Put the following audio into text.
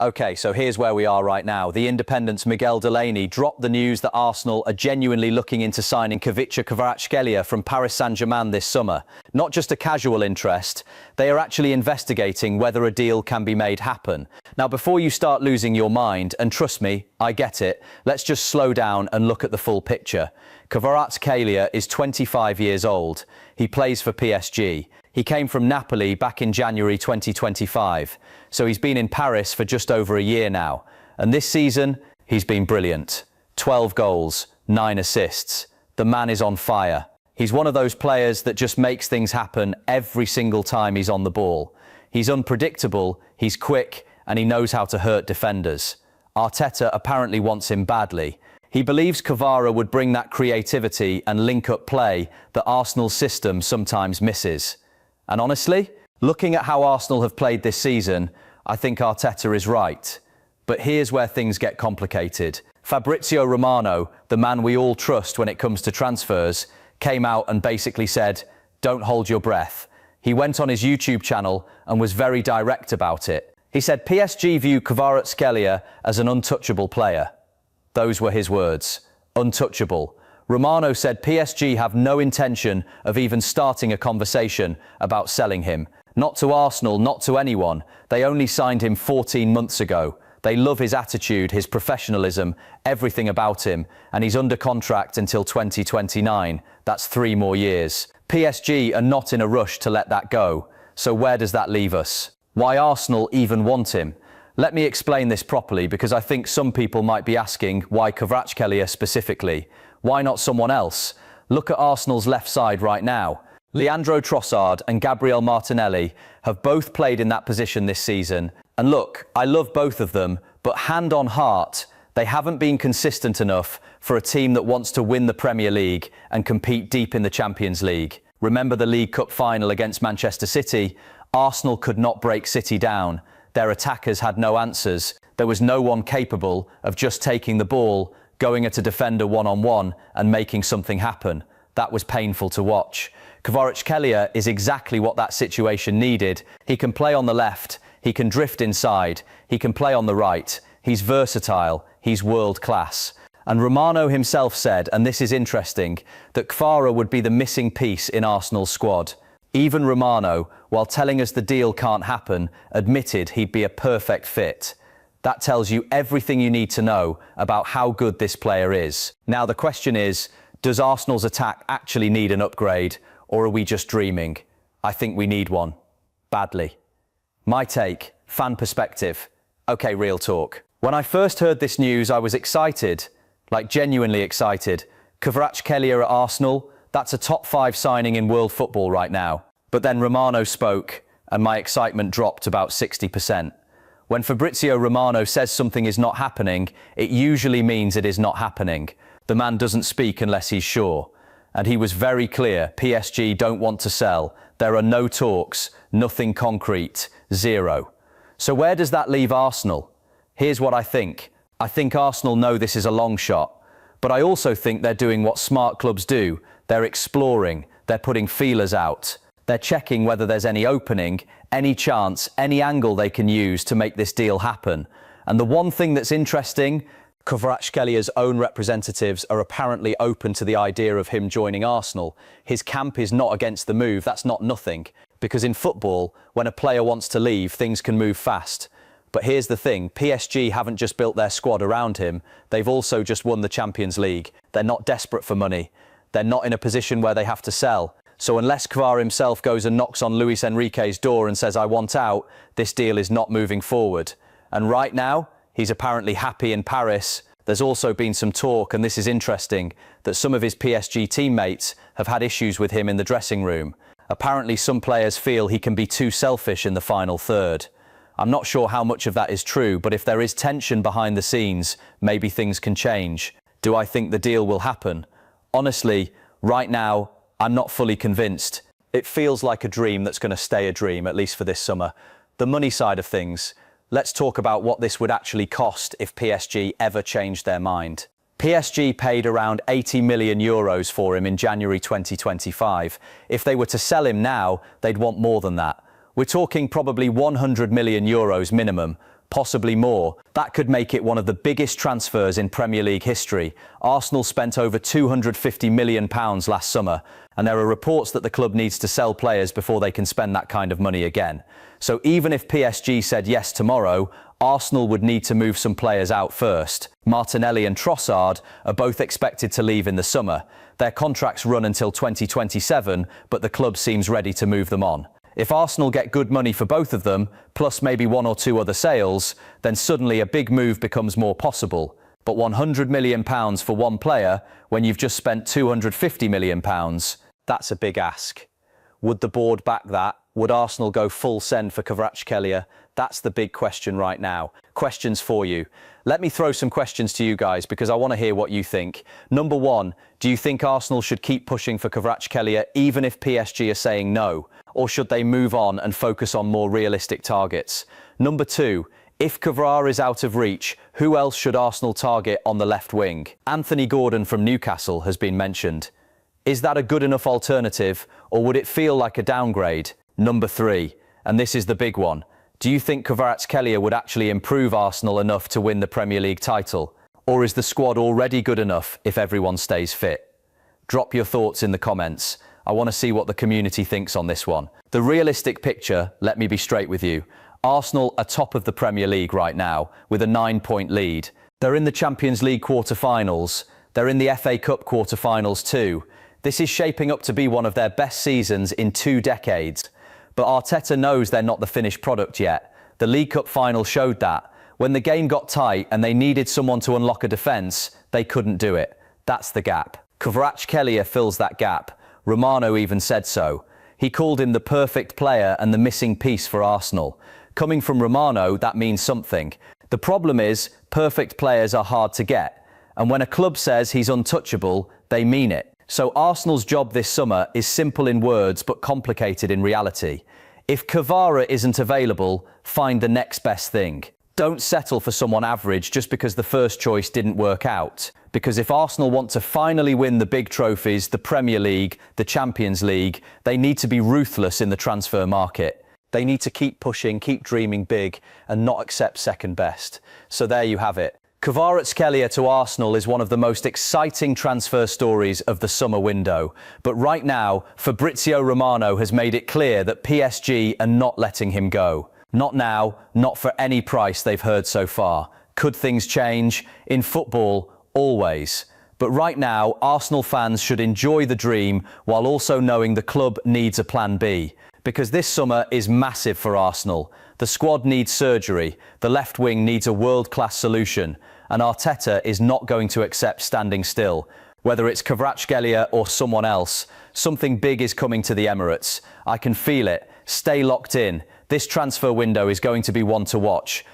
Okay, so here's where we are right now. The Independent's Miguel Delaney dropped the news that Arsenal are genuinely looking into signing Khvicha from Paris Saint-Germain this summer. Not just a casual interest, they are actually investigating whether a deal can be made happen. Now, before you start losing your mind, and trust me, I get it, let's just slow down and look at the full picture. Khvicha is 25 years old. He plays for PSG. He came from Napoli back in January 2025, so he's been in Paris for just over a year now. And this season, he's been brilliant. 12 goals, 9 assists. The man is on fire. He's one of those players that just makes things happen every single time he's on the ball. He's unpredictable, he's quick, and he knows how to hurt defenders. Arteta apparently wants him badly. He believes Khvicha would bring that creativity and link-up play that Arsenal's system sometimes misses. And honestly, looking at how Arsenal have played this season, I think Arteta is right. But here's where things get complicated. Fabrizio Romano, the man we all trust when it comes to transfers, came out and basically said, "Don't hold your breath." He went on his YouTube channel and was very direct about it. He said PSG view Kvaratskhelia as an untouchable player. Those were his words. Untouchable. Romano said PSG have no intention of even starting a conversation about selling him. Not to Arsenal, not to anyone. They only signed him 14 months ago. They love his attitude, his professionalism, everything about him, and he's under contract until 2029. That's 3 more years. PSG are not in a rush to let that go. So where does that leave us? Why Arsenal even want him? Let me explain this properly, because I think some people might be asking why Kvaratskhelia specifically. Why not someone else? Look at Arsenal's left side right now. Leandro Trossard and Gabriel Martinelli have both played in that position this season. And look, I love both of them, but hand on heart, they haven't been consistent enough for a team that wants to win the Premier League and compete deep in the Champions League. Remember the League Cup final against Manchester City? Arsenal could not break City down. Their attackers had no answers. There was no one capable of just taking the ball, going at a defender one-on-one and making something happen. That was painful to watch. Kvaratskhelia is exactly what that situation needed. He can play on the left, he can drift inside, he can play on the right. He's versatile, he's world class. And Romano himself said, and this is interesting, that Khvicha would be the missing piece in Arsenal's squad. Even Romano, while telling us the deal can't happen, admitted he'd be a perfect fit. That tells you everything you need to know about how good this player is. Now the question is, does Arsenal's attack actually need an upgrade, or are we just dreaming? I think we need one. Badly. My take, fan perspective. Okay, real talk. When I first heard this news, I was excited, like genuinely excited. Kvaratskhelia at Arsenal, that's a top 5 signing in world football right now. But then Romano spoke, and my excitement dropped about 60%. When Fabrizio Romano says something is not happening, it usually means it is not happening. The man doesn't speak unless he's sure. And he was very clear, PSG don't want to sell. There are no talks, nothing concrete, zero. So where does that leave Arsenal? Here's what I think. I think Arsenal know this is a long shot. But I also think they're doing what smart clubs do. They're exploring, they're putting feelers out. They're checking whether there's any opening, any chance, any angle they can use to make this deal happen. And the one thing that's interesting, Kvaratskelia's own representatives are apparently open to the idea of him joining Arsenal. His camp is not against the move, that's not nothing. Because in football, when a player wants to leave, things can move fast. But here's the thing, PSG haven't just built their squad around him, they've also just won the Champions League. They're not desperate for money. They're not in a position where they have to sell. So unless Khvicha himself goes and knocks on Luis Enrique's door and says, "I want out," this deal is not moving forward. And right now, he's apparently happy in Paris. There's also been some talk, and this is interesting, that some of his PSG teammates have had issues with him in the dressing room. Apparently some players feel he can be too selfish in the final third. I'm not sure how much of that is true, but if there is tension behind the scenes, maybe things can change. Do I think the deal will happen? Honestly, right now, I'm not fully convinced. It feels like a dream that's going to stay a dream, at least for this summer. The money side of things, let's talk about what this would actually cost if PSG ever changed their mind. PSG paid around €80 million for him in January 2025. If they were to sell him now, they'd want more than that. We're talking probably €100 million minimum, possibly more. That could make it one of the biggest transfers in Premier League history. Arsenal spent over £250 million last summer, and there are reports that the club needs to sell players before they can spend that kind of money again. So even if PSG said yes tomorrow, Arsenal would need to move some players out first. Martinelli and Trossard are both expected to leave in the summer. Their contracts run until 2027, but the club seems ready to move them on. If Arsenal get good money for both of them, plus maybe one or two other sales, then suddenly a big move becomes more possible. But £100 million for one player, when you've just spent £250 million, that's a big ask. Would the board back that? Would Arsenal go full send for Kvaratskhelia? That's the big question right now. Questions for you. Let me throw some questions to you guys because I want to hear what you think. Number one, do you think Arsenal should keep pushing for Kvaratskhelia even if PSG are saying no? Or should they move on and focus on more realistic targets? Number two, if Khvicha is out of reach, who else should Arsenal target on the left wing? Anthony Gordon from Newcastle has been mentioned. Is that a good enough alternative, or would it feel like a downgrade? Number three, and this is the big one, do you think Kvaratskhelia would actually improve Arsenal enough to win the Premier League title? Or is the squad already good enough if everyone stays fit? Drop your thoughts in the comments. I want to see what the community thinks on this one. The realistic picture, let me be straight with you. Arsenal are top of the Premier League right now, with a 9-point lead. They're in the Champions League quarter-finals. They're in the FA Cup quarter-finals too. This is shaping up to be one of their best seasons in 2 decades. But Arteta knows they're not the finished product yet. The League Cup final showed that. When the game got tight and they needed someone to unlock a defence, they couldn't do it. That's the gap. Kvaratskhelia fills that gap. Romano even said so. He called him the perfect player and the missing piece for Arsenal. Coming from Romano, that means something. The problem is, perfect players are hard to get. And when a club says he's untouchable, they mean it. So Arsenal's job this summer is simple in words but complicated in reality. If Khvicha isn't available, find the next best thing. Don't settle for someone average just because the first choice didn't work out. Because if Arsenal want to finally win the big trophies, the Premier League, the Champions League, they need to be ruthless in the transfer market. They need to keep pushing, keep dreaming big, and not accept second best. So there you have it. Kvaratskhelia to Arsenal is one of the most exciting transfer stories of the summer window. But right now, Fabrizio Romano has made it clear that PSG are not letting him go. Not now, not for any price they've heard so far. Could things change? In football, always. But right now, Arsenal fans should enjoy the dream while also knowing the club needs a plan B. Because this summer is massive for Arsenal. The squad needs surgery, the left wing needs a world-class solution, and Arteta is not going to accept standing still. Whether it's Kvaratskhelia or someone else, something big is coming to the Emirates. I can feel it. Stay locked in. This transfer window is going to be one to watch.